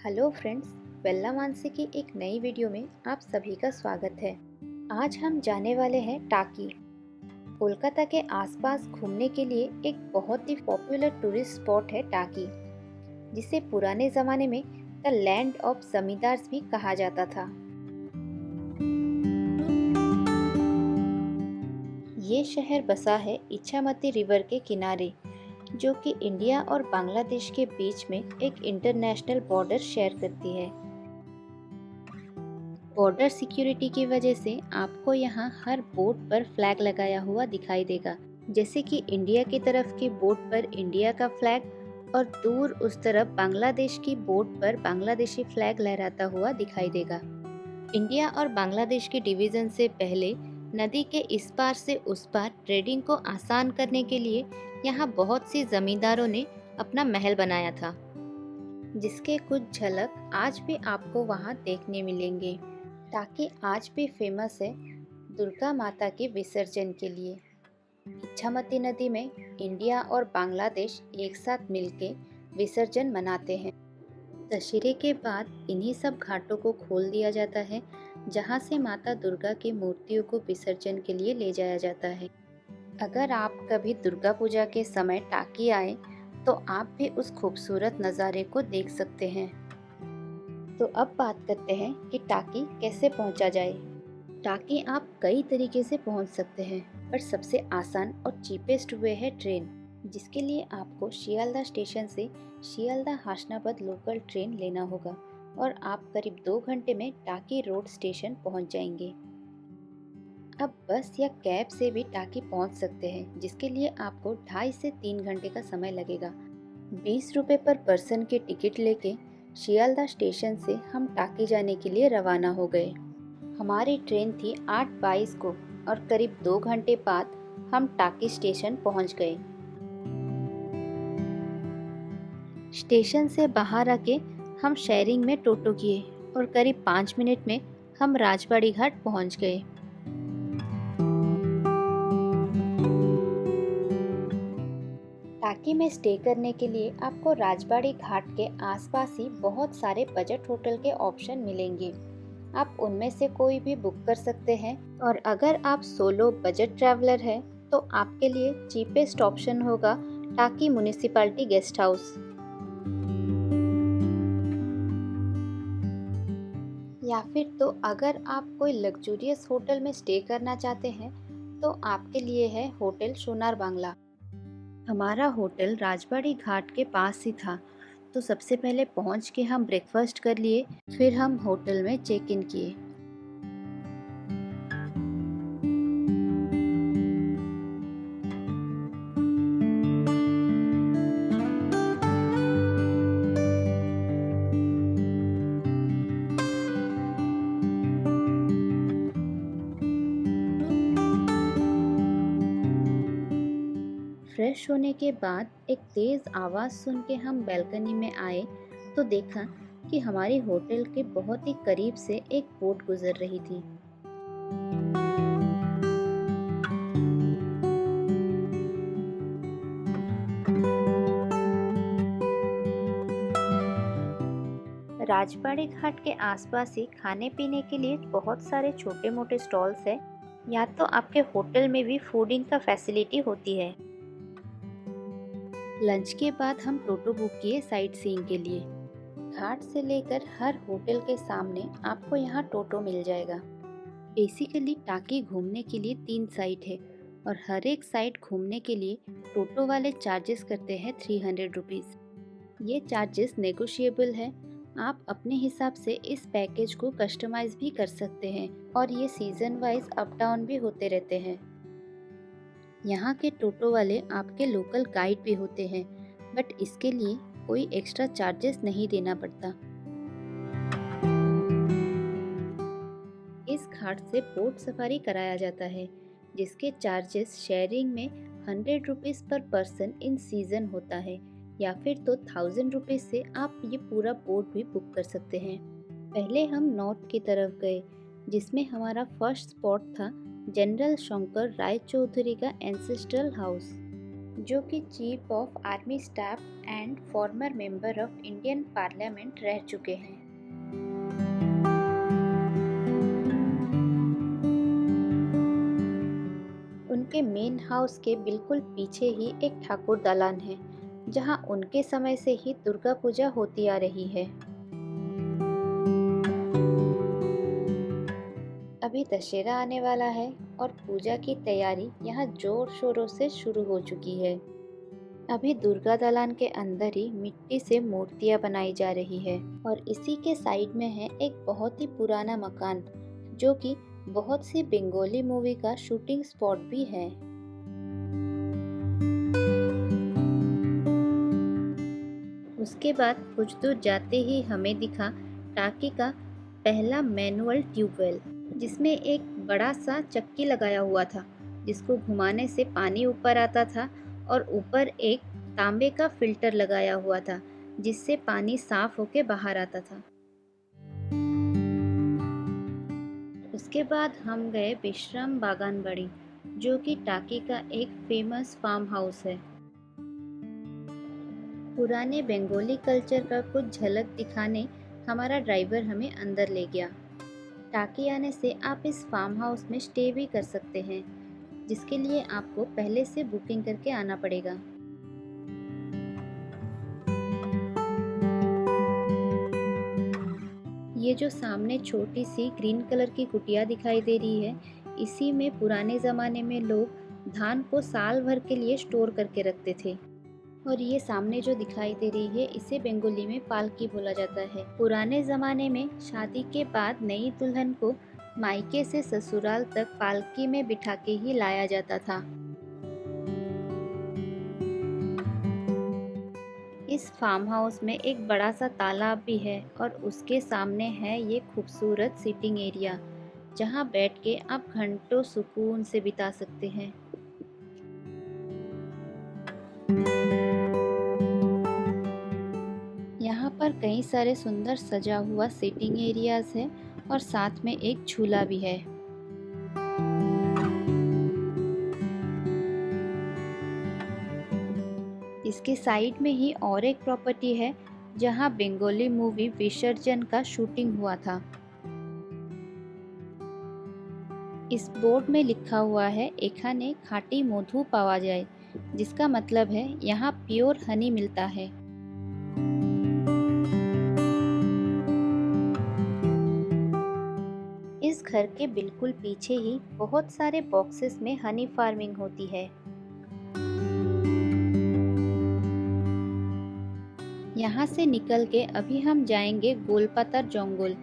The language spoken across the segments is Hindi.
हेलो फ्रेंड्स, बेल्ला मानसी की एक नई वीडियो में आप सभी का स्वागत है। आज हम जाने वाले हैं टाकी। कोलकाता के आसपास घूमने के लिए एक बहुत ही पॉपुलर टूरिस्ट स्पॉट है टाकी, जिसे पुराने ज़माने में द लैंड ऑफ जमींदार्स भी कहा जाता था। ये शहर बसा है इच्छामती रिवर के किनारे, जो कि इंडिया और बांग्लादेश के बीच में एक इंटरनेशनल बॉर्डर शेयर करती है। बॉर्डर सिक्योरिटी की वजह से आपको यहाँ हर बोट पर फ्लैग लगाया हुआ दिखाई देगा, जैसे कि इंडिया की तरफ की बोट पर इंडिया का फ्लैग और दूर उस तरफ बांग्लादेश की बोट पर बांग्लादेशी फ्लैग लहराता हुआ दिखाई देगा। इंडिया और बांग्लादेश के डिवीजन से पहले नदी के इस पार से उस पार ट्रेडिंग को आसान करने के लिए यहाँ बहुत सी जमींदारों ने अपना महल बनाया था, जिसके कुछ झलक आज भी आपको वहाँ देखने मिलेंगे। टाकी आज भी फेमस है दुर्गा माता के विसर्जन के लिए। इच्छामती नदी में इंडिया और बांग्लादेश एक साथ मिलकर विसर्जन मनाते हैं। दशहरे के बाद इन्हीं सब घाटों को खोल दिया जाता है, जहां से माता दुर्गा की मूर्तियों को विसर्जन के लिए ले जाया जाता है। अगर आप कभी दुर्गा पूजा के समय टाकी आए तो आप भी उस खूबसूरत नज़ारे को देख सकते हैं। तो अब बात करते हैं कि टाकी कैसे पहुंचा जाए। टाकी आप कई तरीके से पहुंच सकते हैं, पर सबसे आसान और चीपेस्ट वे है ट्रेन, जिसके लिए आपको शियालदह स्टेशन से शियालदह हासनाबाद लोकल ट्रेन लेना होगा और आप करीब 2 घंटे में टाकी रोड स्टेशन पहुंच जाएंगे। अब बस या कैब से भी टाकी पहुंच सकते हैं, जिसके लिए आपको 2.5 से 3 घंटे का समय लगेगा। 20 रुपये पर पर्सन की टिकट लेके शियालदह स्टेशन से हम टाकी जाने के लिए रवाना हो गए। हमारी ट्रेन थी 8:22 को और करीब 2 घंटे बाद हम टाकी स्टेशन पहुंच गए। स्टेशन से बाहर आके हम शेयरिंग में टोटो किए और करीब 5 मिनट में हम राजबाड़ी घाट पहुंच गए। टाकी में स्टे करने के लिए आपको राजबाड़ी घाट के आसपास ही बहुत सारे बजट होटल के ऑप्शन मिलेंगे। आप उनमें से कोई भी बुक कर सकते हैं, और अगर आप सोलो बजट ट्रैवलर हैं तो आपके लिए चीपेस्ट ऑप्शन होगा टाकी म्युनिसिपैलिटी गेस्ट हाउस। या फिर तो अगर आप कोई लग्जूरियस होटल में स्टे करना चाहते हैं तो आपके लिए है होटल सोनार बांग्ला। हमारा होटल राजबाड़ी घाट के पास ही था, तो सबसे पहले पहुंच के हम ब्रेकफास्ट कर लिए, फिर हम होटल में चेक इन किए। फ्रेश होने के बाद एक तेज़ आवाज़ सुन के हम बैल्कनी में आए तो देखा कि हमारी होटल के बहुत ही करीब से एक बोट गुजर रही थी। राजबाड़ी घाट के आसपास ही खाने पीने के लिए बहुत सारे छोटे मोटे स्टॉल्स हैं, या तो आपके होटल में भी फूडिंग का फैसिलिटी होती है। लंच के बाद हम टोटो बुक किए साइट सीइंग के लिए। घाट से लेकर हर होटल के सामने आपको यहाँ टोटो मिल जाएगा। बेसिकली टाकी घूमने के लिए 3 साइट है और हर एक साइट घूमने के लिए टोटो वाले चार्जेस करते हैं 300 रुपीज़। ये चार्जेस नेगोशिएबल है, आप अपने हिसाब से इस पैकेज को कस्टमाइज भी कर सकते हैं, और ये सीजन वाइज अप डाउन भी होते रहते हैं। यहाँ के टोटो वाले आपके लोकल गाइड भी होते हैं, बट इसके लिए कोई एक्स्ट्रा चार्जेस नहीं देना पड़ता। इस घाट से बोट सफारी कराया जाता है, जिसके चार्जेस शेयरिंग में 100 रुपीज़ पर पर्सन इन सीजन होता है, या फिर तो 1000 रुपीज़ से आप ये पूरा बोट भी बुक कर सकते हैं। पहले हम नॉर्थ की तरफ गए, जिसमें हमारा फर्स्ट स्पॉट था जनरल शंकर राय चौधरी का एंसेस्ट्रल हाउस। जो कि chief of army staff and farmer member of Indian parliament रह चुके हैं। उनके मेन हाउस के बिल्कुल पीछे ही एक ठाकुर दालान है, जहां उनके समय से ही दुर्गा पूजा होती आ रही है। अभी दशहरा आने वाला है और पूजा की तैयारी यहाँ जोर शोरों से शुरू हो चुकी है। अभी दुर्गा दालान के अंदर ही मिट्टी से मूर्तियाँ बनाई जा रही है और इसी के साइड में है एक बहुत ही पुराना मकान, जो कि बहुत सी बंगाली मूवी का शूटिंग स्पॉट भी है। उसके बाद कुछ दूर जाते ही हमें दिखा टाकी का पहला मैनुअल ट्यूबवेल, जिसमें एक बड़ा सा चक्की लगाया हुआ था, जिसको घुमाने से पानी ऊपर आता था और ऊपर एक तांबे का फिल्टर लगाया हुआ था, जिससे पानी साफ होके बाहर आता था। उसके बाद हम गए विश्राम बागानबाड़ी, जो कि टाकी का एक फेमस फार्म हाउस है। पुराने बंगाली कल्चर का कुछ झलक दिखाने हमारा ड्राइवर हमें अंदर ले गया। टाकी आने से आप इस फार्म हाउस में स्टे भी कर सकते हैं, जिसके लिए आपको पहले से बुकिंग करके आना पड़ेगा। ये जो सामने छोटी सी ग्रीन कलर की कुटिया दिखाई दे रही है, इसी में पुराने ज़माने में लोग धान को साल भर के लिए स्टोर करके रखते थे। और ये सामने जो दिखाई दे रही है, इसे बंगाली में पालकी बोला जाता है। पुराने ज़माने में शादी के बाद नई दुल्हन को मायके से ससुराल तक पालकी में बिठा के ही लाया जाता था। इस फार्म हाउस में एक बड़ा सा तालाब भी है और उसके सामने है ये खूबसूरत सिटिंग एरिया, जहाँ बैठ के आप घंटों सुकून से बिता सकते हैं। यहाँ पर कई सारे सुंदर सजा हुआ सिटिंग एरियाज है और साथ में एक झूला भी है। इसके साइड में ही और एक प्रॉपर्टी है, जहाँ बंगाली मूवी विसर्जन का शूटिंग हुआ था। इस बोर्ड में लिखा हुआ है एखाने खाटी मधु पावा जाए, जिसका मतलब है यहाँ प्योर हनी मिलता है। इस घर के बिल्कुल पीछे ही बहुत सारे बॉक्सेस में हनी फार्मिंग होती है। यहाँ से निकल के अभी हम जाएंगे गोलपातर जंगल,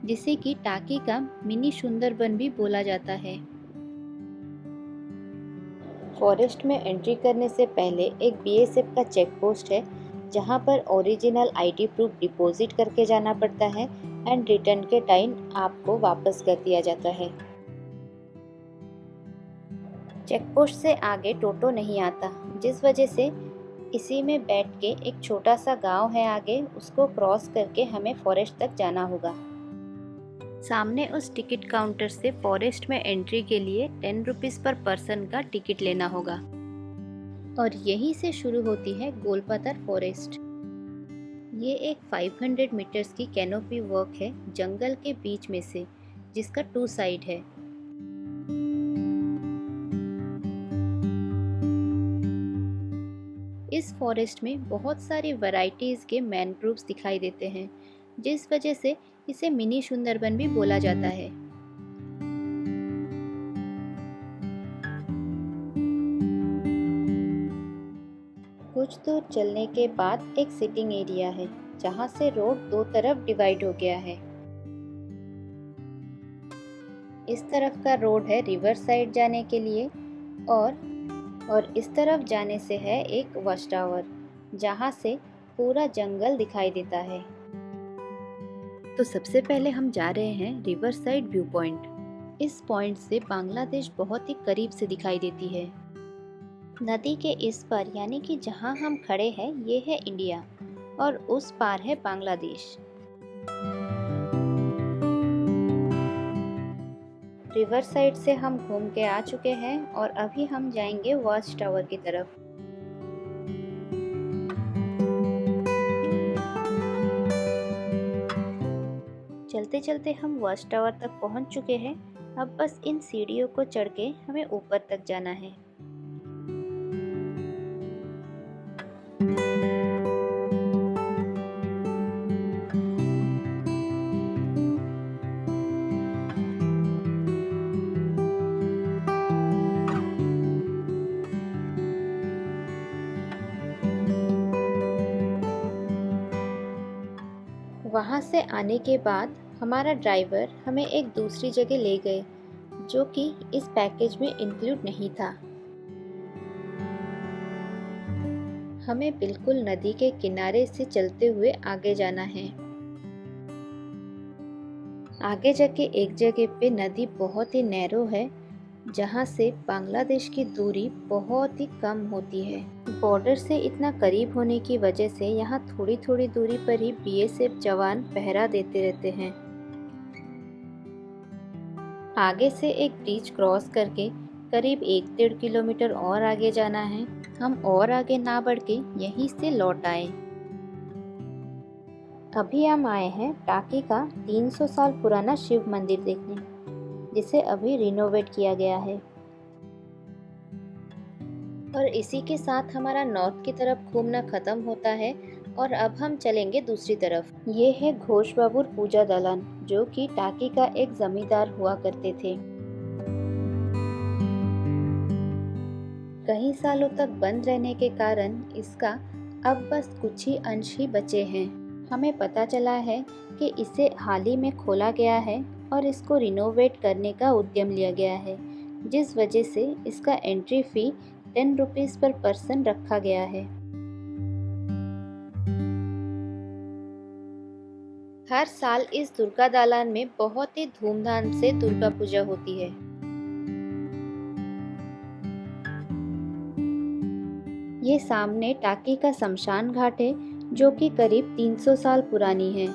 जिसे कि टाकी का मिनी सुंदरबन भी बोला जाता है। फॉरेस्ट में एंट्री करने से पहले एक बीएसएफ का चेक पोस्ट है, जहाँ पर ओरिजिनल आईडी प्रूफ डिपॉजिट करके जाना पड़ता है एंड रिटर्न के टाइम आपको वापस कर दिया जाता है। चेक पोस्ट से आगे टोटो नहीं आता, जिस वजह से इसी में बैठ के एक छोटा सा गांव है आगे, उसको क्रॉस करके हमें फॉरेस्ट तक जाना होगा। सामने उस टिकट काउंटर से फॉरेस्ट में एंट्री के लिए 10 रुपीज़ पर पर्सन का टिकट लेना होगा और यहीं से शुरू होती है गोलपातर फॉरेस्ट। ये एक 500 मीटर्स की कैनोपी वॉक है जंगल के बीच में से, जिसका 2 साइड है। इस फॉरेस्ट में बहुत सारी वैरायटीज़ के मैनग्रोव्स दिखाई देते हैं, जिस वजह से इसे मिनी सुंदरबन भी बोला जाता है। कुछ दूर चलने के बाद एक सिटिंग एरिया है, जहाँ से रोड 2 तरफ डिवाइड हो गया है। इस तरफ का रोड है रिवर साइड जाने के लिए और इस तरफ जाने से है एक वॉच टावर, जहाँ से पूरा जंगल दिखाई देता है। तो सबसे पहले हम जा रहे हैं रिवर साइड व्यू पॉइंट। इस पॉइंट से बांग्लादेश बहुत ही करीब से दिखाई देती है। नदी के इस पार यानी कि जहाँ हम खड़े हैं, ये है इंडिया और उस पार है बांग्लादेश। रिवर साइड से हम घूम के आ चुके हैं और अभी हम जाएंगे वॉच टावर की तरफ। चलते चलते हम वॉच टावर तक पहुंच चुके हैं। अब बस इन सीढ़ियों को चढ़ के हमें ऊपर तक जाना है। वहाँ से आने के बाद हमारा ड्राइवर हमें एक दूसरी जगह ले गए जो कि इस पैकेज में इंक्लूड नहीं था। हमें बिल्कुल नदी के किनारे से चलते हुए आगे जाना है। आगे जाके एक जगह पे नदी बहुत ही नैरो है जहाँ से बांग्लादेश की दूरी बहुत ही कम होती है। बॉर्डर से इतना करीब होने की वजह से यहाँ थोड़ी थोड़ी दूरी पर ही बीएसएफ जवान पहरा देते रहते हैं। आगे से एक ब्रिज क्रॉस करके करीब 1-1.5 किलोमीटर और आगे जाना है। हम और आगे ना बढ़ के यहीं से लौट आए। अभी हम आए हैं टाकी का 300 साल पुराना शिव मंदिर देखने, जिसे अभी रिनोवेट किया गया है। और इसी के साथ हमारा नॉर्थ की तरफ घूमना खत्म होता है और अब हम चलेंगे दूसरी तरफ। ये है घोष बाबुर पूजा दलान, जो कि टाकी का एक जमींदार हुआ करते थे। कई सालों तक बंद रहने के कारण इसका अब बस कुछ ही अंश ही बचे हैं। हमें पता चला है कि इसे हाल ही में खोला गया है और इसको रिनोवेट करने का उद्यम लिया गया है, जिस वजह से इसका एंट्री फी 10 रुपीज़ पर पर्सन रखा गया है। हर साल इस दुर्गा दालान में बहुत ही धूमधाम से दुर्गा पूजा होती है। ये सामने टाकी का शमशान घाट है, जो कि करीब 300 साल पुरानी है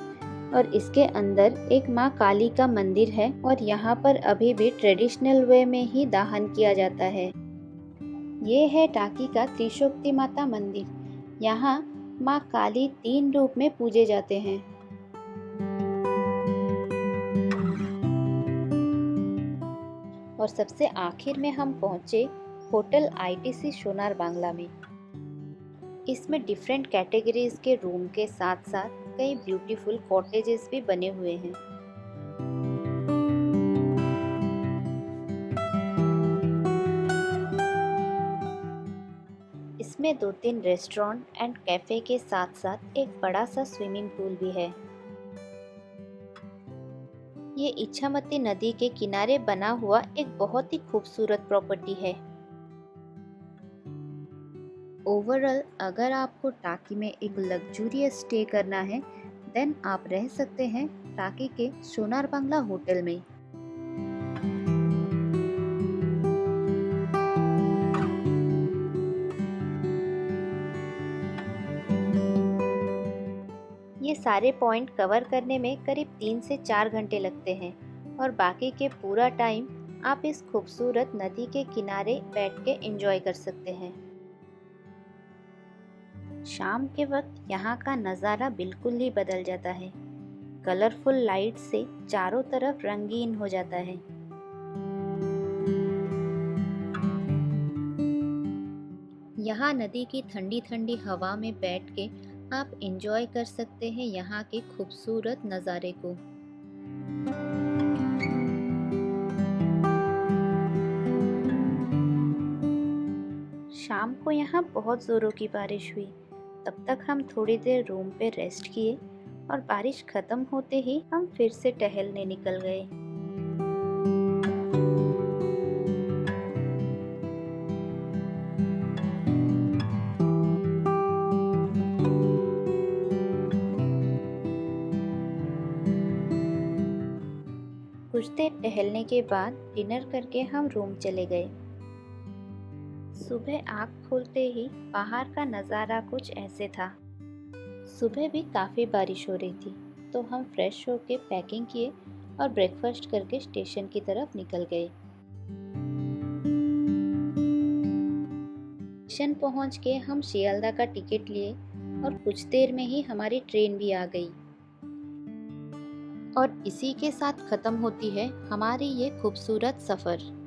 और इसके अंदर एक माँ काली का मंदिर है और यहाँ पर अभी भी ट्रेडिशनल वे में ही दाहन किया जाता है। ये है टाकी का त्रिशक्ति माता मंदिर। यहाँ माँ काली 3 रूप में पूजे जाते हैं। और सबसे आखिर में हम पहुँचे होटल आईटीसी सोनार बांग्ला में। इसमें डिफरेंट कैटेगरीज के रूम के साथ साथ कई ब्यूटीफुल कॉटेजेस भी बने हुए हैं। इसमें 2-3 रेस्टोरेंट एंड कैफे के साथ साथ एक बड़ा सा स्विमिंग पूल भी है। ये इच्छामती नदी के किनारे बना हुआ एक बहुत ही खूबसूरत प्रॉपर्टी है। ओवरऑल अगर आपको टाकी में एक लग्जूरियस स्टे करना है देन आप रह सकते हैं टाकी के सोनार बांग्ला होटल में। ये सारे पॉइंट कवर करने में करीब 3 से 4 घंटे लगते हैं और बाकी के पूरा टाइम आप इस खूबसूरत नदी के किनारे बैठ के एंजॉय कर सकते हैं। शाम के वक्त यहाँ का नज़ारा बिल्कुल ही बदल जाता है। कलरफुल लाइट से चारों तरफ रंगीन हो जाता है। यहाँ नदी की ठंडी ठंडी हवा में बैठ के आप एंजॉय कर सकते हैं यहाँ के खूबसूरत नज़ारे को। शाम को यहाँ बहुत ज़ोरों की बारिश हुई। तब तक हम थोड़ी देर रूम पे रेस्ट किए और बारिश खत्म होते ही हम फिर से टहलने निकल गए। कुछ देर टहलने के बाद डिनर करके हम रूम चले गए। सुबह आँख खोलते ही बाहर का नज़ारा कुछ ऐसे था। सुबह भी काफ़ी बारिश हो रही थी, तो हम फ्रेश होके पैकिंग किए और ब्रेकफास्ट करके स्टेशन की तरफ निकल गए। स्टेशन पहुंच के हम शियालदा का टिकट लिए और कुछ देर में ही हमारी ट्रेन भी आ गई। और इसी के साथ खत्म होती है हमारी ये खूबसूरत सफ़र।